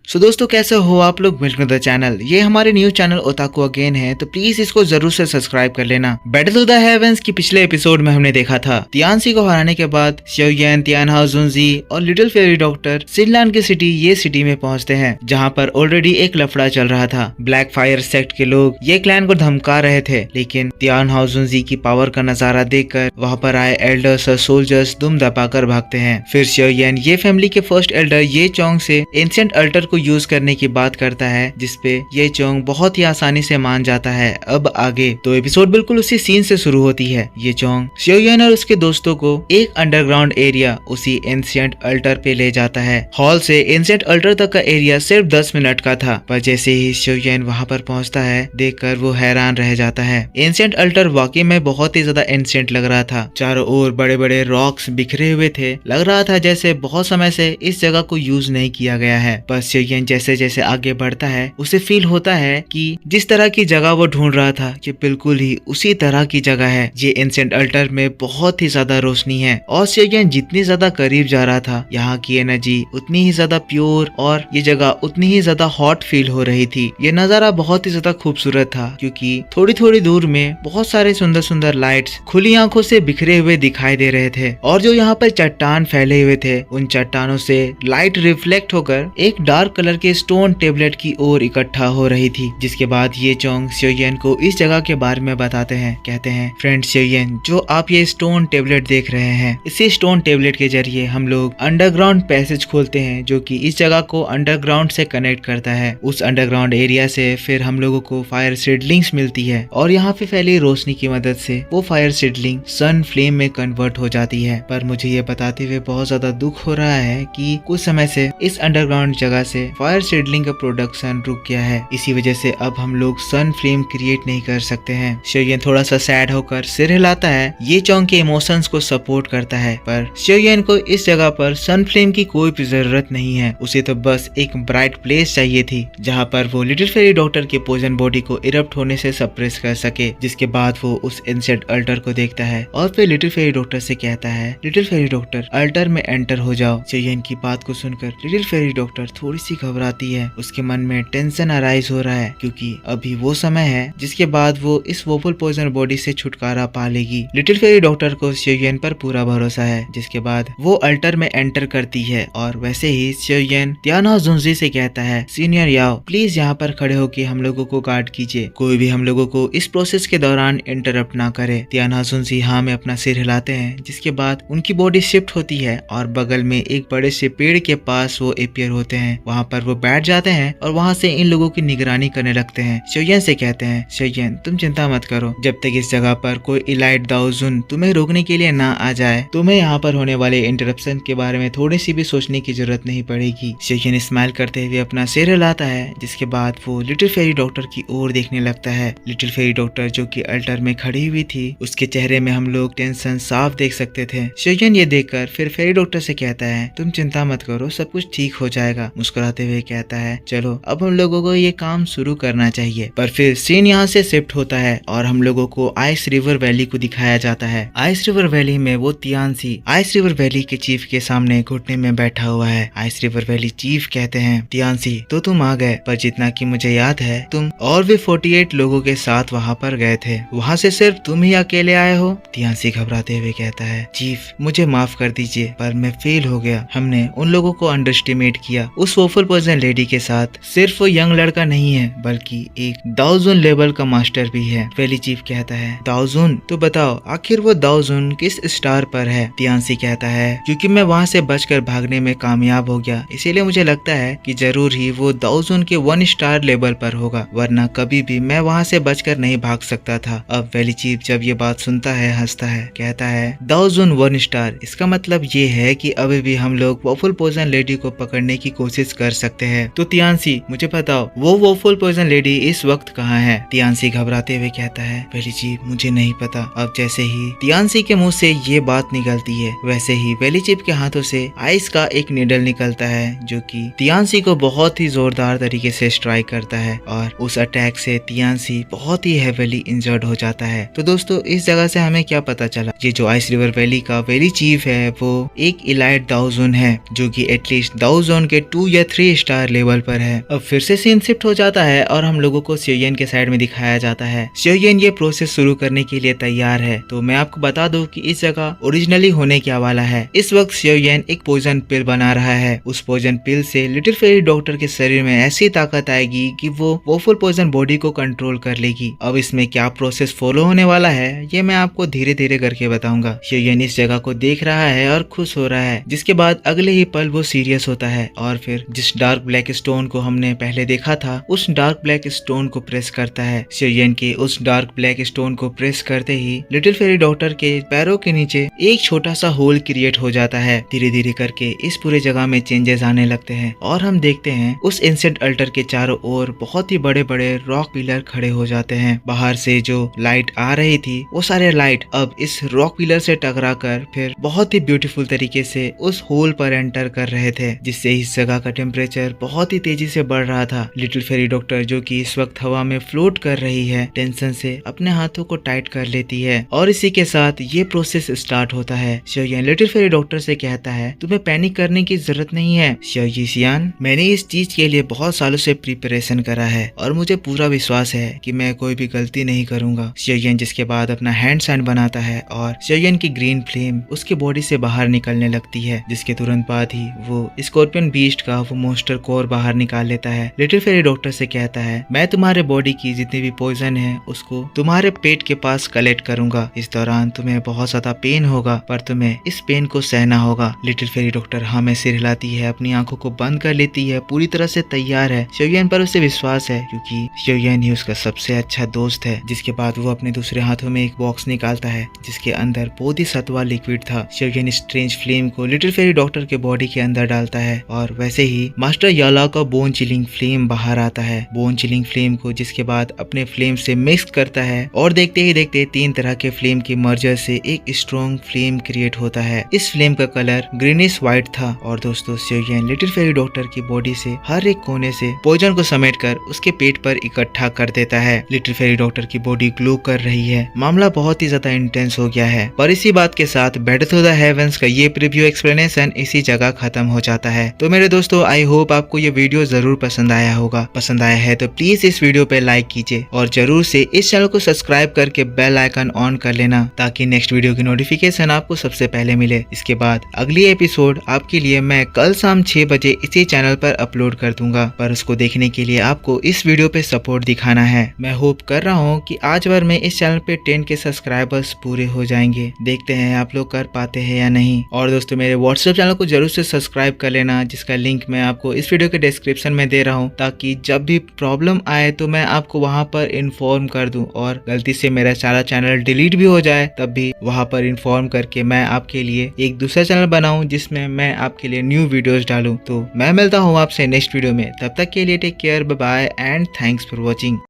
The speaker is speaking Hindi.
सो दोस्तों कैसे हो आप लोग, वेलकम टू द चैनल। ये हमारे न्यू चैनल ओताकू अगेन है, तो प्लीज इसको जरूर से सब्सक्राइब कर लेना। बैटल ऑफ द हेवेंस की पिछले एपिसोड में हमने देखा था तियानसी को हराने के बाद xiaoyan, तियानहाओ जुनजी और लिटिल फेरी डॉक्टर सिनलान की सिटी में पहुंचते हैं, जहां पर ऑलरेडी एक लफड़ा चल रहा था। ब्लैक फायर सेक्ट के लोग ये क्लैन को धमका रहे थे, लेकिन तियानहाओ जुनजी की पावर का नजारा देखकर वहां पर आए एल्डर्स और सोल्जर्स दुम दबाकर भागते हैं। फिर xiaoyan ये फैमिली के फर्स्ट एल्डर ये चोंग से एंशिएंट अल्टर को यूज करने की बात करता है, जिसपे ये चोंग बहुत ही आसानी से मान जाता है। अब आगे तो एपिसोड बिल्कुल उसी सीन से शुरू होती है। ये चोंग xiaoyan और उसके दोस्तों को एक अंडरग्राउंड एरिया उसी एंशिएंट अल्टर पे ले जाता है। हॉल से एंशिएंट अल्टर तक का एरिया सिर्फ 10 मिनट का था, पर जैसे ही xiaoyan वहां पर पहुंचता है, देखकर वो हैरान रह जाता है। एंशिएंट अल्टर वाकई में बहुत ही ज्यादा एंशिएंट लग रहा था। चारों ओर बड़े बड़े रॉक्स बिखरे हुए थे, लग रहा था जैसे बहुत समय से इस जगह को यूज नहीं किया गया है। पर xiaoyan जैसे जैसे आगे बढ़ता है, उसे फील होता है कि जिस तरह की जगह वो ढूंढ रहा था, ये बिल्कुल ही उसी तरह की जगह है। ये एंशिएंट अल्टर में बहुत ही ज्यादा रोशनी है, और xiaoyan जितनी ज्यादा करीब जा रहा था, यहाँ की एनर्जी उतनी ही ज्यादा प्योर और ये जगह उतनी ही ज्यादा हॉट फील हो रही थी। ये नजारा बहुत ही ज्यादा खूबसूरत था, क्योंकि थोड़ी थोड़ी दूर में बहुत सारे सुंदर सुंदर लाइट्स खुली आंखों से बिखरे हुए दिखाई दे रहे थे, और जो यहाँ पर चट्टान फैले हुए थे, उन चट्टानों से लाइट रिफ्लेक्ट होकर एक डार्क कलर के स्टोन टेबलेट की ओर इकट्ठा हो रही थी। जिसके बाद ये चोंग xiaoyan को इस जगह के बारे में बताते हैं। कहते हैं, फ्रेंड xiaoyan, जो आप ये स्टोन टेबलेट देख रहे हैं, इसी स्टोन टेबलेट के जरिए हम लोग अंडरग्राउंड पैसेज खोलते हैं, जो कि इस जगह को अंडरग्राउंड से कनेक्ट करता है। उस अंडरग्राउंड एरिया से फिर हम लोगों को फायर सीडलिंग्स मिलती है, और यहाँ पे फैली रोशनी की मदद से वो फायर सीडलिंग सन फ्लेम में कन्वर्ट हो जाती है। पर मुझे ये बताते हुए बहुत ज्यादा दुख हो रहा है कि कुछ समय से इस अंडरग्राउंड जगह से फायर सीडलिंग का प्रोडक्शन रुक गया है। इसी वजह से अब हम लोग सन फ्लेम क्रिएट नहीं कर सकते हैं। xiaoyan थोड़ा सा सैड होकर सिर हिलाता है। ये चोंग के इमोशंस को सपोर्ट करता है, पर xiaoyan को इस जगह पर सन फ्लेम की कोई भी जरूरत नहीं है। उसे तो बस एक ब्राइट प्लेस चाहिए थी, जहाँ पर वो लिटिल फेरी डॉक्टर के पोजन बॉडी को इरप्ट होने से सप्रेस कर सके। जिसके बाद वो उस एंशिएंट अल्टर को देखता है, और फिर लिटिल फेरी डॉक्टर से कहता है, लिटिल फेरी डॉक्टर, अल्टर में एंटर हो जाओ। xiaoyan की बात को सुनकर लिटिल फेरी डॉक्टर थोड़ी सी घबराती है। उसके मन में टेंशन अराइज हो रहा है, क्योंकि अभी वो समय है जिसके बाद वो इस वोफुल पॉइजन बॉडी से छुटकारा पा लेगी। लिटिल फेरी डॉक्टर को xiaoyan पर पूरा भरोसा है। जिसके बाद वो अल्टर में एंटर करती है, और वैसे ही xiaoyan तियानहाओ जुनजी से कहता है, सीनियर याओ, प्लीज यहाँ पर खड़े होकर हम लोगों को गार्ड कीजिए, कोई भी हम लोगों को इस प्रोसेस के दौरान इंटरप्ट ना करे। तियानहाओ जुनजी हाँ में अपना सिर हिलाते हैं। जिसके बाद उनकी बॉडी शिफ्ट होती है, और बगल में एक बड़े से पेड़ के पास वो अपीयर होते हैं। वहाँ पर वो बैठ जाते हैं, और वहाँ से इन लोगों की निगरानी करने लगते हैं। xiaoyan से कहते हैं, xiaoyan, तुम चिंता मत करो, जब तक इस जगह पर कोई इलाइट दाओ जुन तुम्हें रोकने के लिए ना आ जाए, तुम्हें यहाँ पर होने वाले इंटरप्शन के बारे में थोड़ी सी भी सोचने की जरूरत नहीं पड़ेगी। xiaoyan स्माइल करते हुए अपना सिर हिलाता है। जिसके बाद वो लिटिल फेरी डॉक्टर की ओर देखने लगता है। लिटिल फेरी डॉक्टर जो कि अल्टर में खड़ी हुई थी, उसके चेहरे में हम लोग टेंशन साफ देख सकते थे। xiaoyan ये देखकर फिर फेरी डॉक्टर से कहता है, तुम चिंता मत करो, सब कुछ ठीक हो जाएगा। मुस्कुराते हुए कहता है, चलो अब हम लोगों को ये काम शुरू करना चाहिए। पर फिर सीन यहाँ से शिफ्ट होता है, और हम लोगों को आइस रिवर वैली को दिखाया जाता है। आइस रिवर वैली में वो तियानसी आइस रिवर वैली के चीफ के सामने घुटने में बैठा हुआ है। आइस रिवर वैली चीफ कहते हैं, तियानसी तो तुम आ गए, पर जितना कि मुझे याद है, तुम और भी 48 लोगों के साथ वहाँ पर गए थे, वहाँ से सिर्फ तुम ही अकेले आए हो। तियानसी घबराते हुए कहता है, चीफ मुझे माफ कर दीजिए, पर मैं फेल हो गया। हमने उन लोगों को अंडर एस्टिमेट किया। उस वोफुल पॉइजन लेडी के साथ सिर्फ वो यंग लड़का नहीं है, बल्कि एक दाओ जुन लेवल का मास्टर भी है। वैली चीफ कहता है, दाओ जुन, तो बताओ आखिर वो दाओ जुन किस स्टार पर है। तियानसी कहता है, क्योंकि मैं वहाँ से बचकर भागने में कामयाब हो गया, इसीलिए मुझे लगता है कि जरूर ही वो दाओ जुन के 1 स्टार लेवल पर होगा, वरना कभी भी मैं वहाँ से बचकर नहीं भाग सकता था। अब वैली चीफ जब ये बात सुनता है, हंसता है, कहता है, दाओ जुन 1 स्टार, इसका मतलब ये है कि अभी भी हम लोग वोफुल पॉइजन लेडी को पकड़ने की कोशिश कर सकते हैं। तो तियानसी मुझे बताओ, वो वोफुल पॉइजन लेडी इस वक्त कहाँ है। तियानसी घबराते हुए कहता है, वैली चीफ मुझे नहीं पता। अब जैसे ही तियानसी के मुंह से ये बात निकलती है, वैसे ही वैली चीफ के हाथों से आइस का एक निडल निकलता है, जो कि तियानसी को बहुत ही जोरदार तरीके से स्ट्राइक करता है, और उस अटैक से तियानसी बहुत ही हेवीली इंजर्ड हो जाता है। तो दोस्तों इस जगह से हमें क्या पता चला, ये जो आइस रिवर वैली का वैली चीफ है, वो एक इलाइट दाओ जुन है, जो कि एटलीस्ट दाओ जुन के 2 या 3 स्टार लेवल पर है। अब फिर से सीन शिफ्ट हो जाता है और हम लोगों को सियोयन के साइड में दिखाया जाता है। सियोयन ये प्रोसेस शुरू करने के लिए तैयार है। तो मैं आपको बता दूं कि इस जगह ओरिजिनली होने क्या वाला है। इस वक्त सियोयन एक पॉइजन पिल बना रहा है। उस पॉइजन पिल से लिटिल फेरी डॉक्टर के शरीर में ऐसी ताकत आएगी कि वो फुल पॉइजन बॉडी को कंट्रोल कर लेगी। अब इसमें क्या प्रोसेस फॉलो होने वाला है ये मैं आपको धीरे धीरे करके बताऊंगा। सियोयन इस जगह को देख रहा है और खुश हो रहा है, जिसके बाद अगले ही पल वो सीरियस होता है और फिर जिस डार्क ब्लैक स्टोन को हमने पहले देखा था उस डार्क ब्लैक स्टोन को प्रेस करता है। सियोयन के उस डार्क ब्लैक स्टोन को प्रेस करते ही लिटिल फेरी डॉक्टर के पैरों के नीचे एक छोटा सा होल क्रिएट हो जाता है। धीरे धीरे करके इस पूरे जगह में चेंजेस आने लगते हैं और हम देखते हैं उस एंशिएंट अल्टर के चारों ओर बहुत ही बड़े बड़े रॉक पिलर खड़े हो जाते हैं। बाहर से जो लाइट आ रही थी वो सारे लाइट अब इस रॉक पिलर से टकरा कर फिर बहुत ही ब्यूटीफुल तरीके से उस होल पर एंटर कर रहे थे, जिससे इस जगह का टेम्परेचर बहुत ही तेजी से बढ़ रहा था। लिटिल फेरी डॉक्टर जो कि इस वक्त हवा में फ्लोट कर रही है, टेंशन से अपने हाथों को टाइट कर लेती है और इसी के साथ ये प्रोसेस स्टार्ट होता है। सियोयन लिटिल फेरी डॉक्टर से कहता है तुम्हें पैनिक करने की जरूरत नहीं है सियोयन, मैंने इस चीज के लिए बहुत सालों से प्रिपरेशन करा है और मुझे पूरा विश्वास है कि मैं कोई भी गलती नहीं करूंगा। सियोयन जिसके बाद अपना हैंड साइन बनाता है और सियोयन की ग्रीन फ्लेम उसके बॉडी से बाहर निकलने लगती है, जिसके तुरंत बाद ही वो स्कॉर्पियन बीस्ट का वो मोस्टर कोर बाहर निकाल लेता है। लिटिल फेरी डॉक्टर से कहता है मैं तुम्हारे बॉडी की जितनी भी पॉइजन है उसको तुम्हारे पेट के पास कलेक्ट करूंगा। इस दौरान तुम्हें बहुत ज्यादा पेन होगा पर तुम्हें इस पेन को सहना होगा। लिटिल फेरी डॉक्टर हमें सिर हिलाती है, अपनी आंखों को बंद कर लेती है, पूरी तरह से तैयार है। सियोयन पर उसे विश्वास है क्योंकि सियोयन ही उसका सबसे अच्छा दोस्त है। जिसके बाद वो अपने दूसरे हाथों में एक बॉक्स निकालता है जिसके अंदर बोधिसत्व लिक्विड था। सियोयन स्ट्रेंज फ्लेम को लिटिल फेरी डॉक्टर के बॉडी के अंदर डालता है और वैसे ही मास्टर याला का बोन चिलिंग फ्लेम बाहर आता है। बोन चिलिंग फ्लेम को जिसके बाद अपने फ्लेम से मिक्स करता है और देखते ही देखते 3 तरह के फ्लेम के मर्जर से एक स्ट्रॉन्ग फ्लेम क्रिएट होता है। इस फ्लेम का कलर ग्रीनिश व्हाइट था और दोस्तों सियोयन लिटिल फेरी डॉक्टर की बॉडी से हर एक कोने से पॉइजन को समेटकर उसके पेट पर इकट्ठा कर देता है। लिटिल फेरी डॉक्टर की बॉडी ग्लो कर रही है। मामला बहुत ही ज्यादा इंटेंस हो गया है। पर इसी बात के साथ बैटल थ्रू द हेवंस का ये प्रीव्यू एक्सप्लेनेशन इसी जगह खत्म हो जाता है। तो मेरे दोस्तों आई होप आपको ये वीडियो जरूर पसंद आया होगा। पसंद आया है तो प्लीज इस वीडियो पे लाइक कीजिए और जरूर से इस चैनल को सब्सक्राइब करके बेल आइकन ऑन कर लेना ताकि नेक्स्ट वीडियो की नोटिफिकेशन आपको सबसे पहले मिले। इसके बाद अगली एपिसोड आपके लिए मैं कल शाम 6 बजे इसी चैनल पर अपलोड कर दूंगा, पर उसको देखने के लिए आपको इस वीडियो पे सपोर्ट दिखाना है। मैं होप कर रहा हूँ कि आज बार में इस चैनल पे 10 के सब्सक्राइबर्स पूरे हो जाएंगे। देखते हैं आप लोग कर पाते हैं या नहीं। और दोस्तों मेरे व्हाट्सएप चैनल को जरूर से सब्सक्राइब कर लेना, जिसका लिंक मैं आपको इस वीडियो के डिस्क्रिप्शन में दे रहा हूँ, ताकि जब भी प्रॉब्लम आए तो मैं आपको वहाँ पर इन्फॉर्म कर दूं और गलती से मेरा सारा चैनल डिलीट भी हो जाए तब भी वहाँ पर इन्फॉर्म करके मैं आपके लिए एक दूसरा चैनल बनाऊं जिसमें मैं आपके लिए न्यू वीडियोस डालूं। तो मैं मिलता हूँ आपसे नेक्स्ट वीडियो में, तब तक के लिए take care, bye bye and thanks for watching.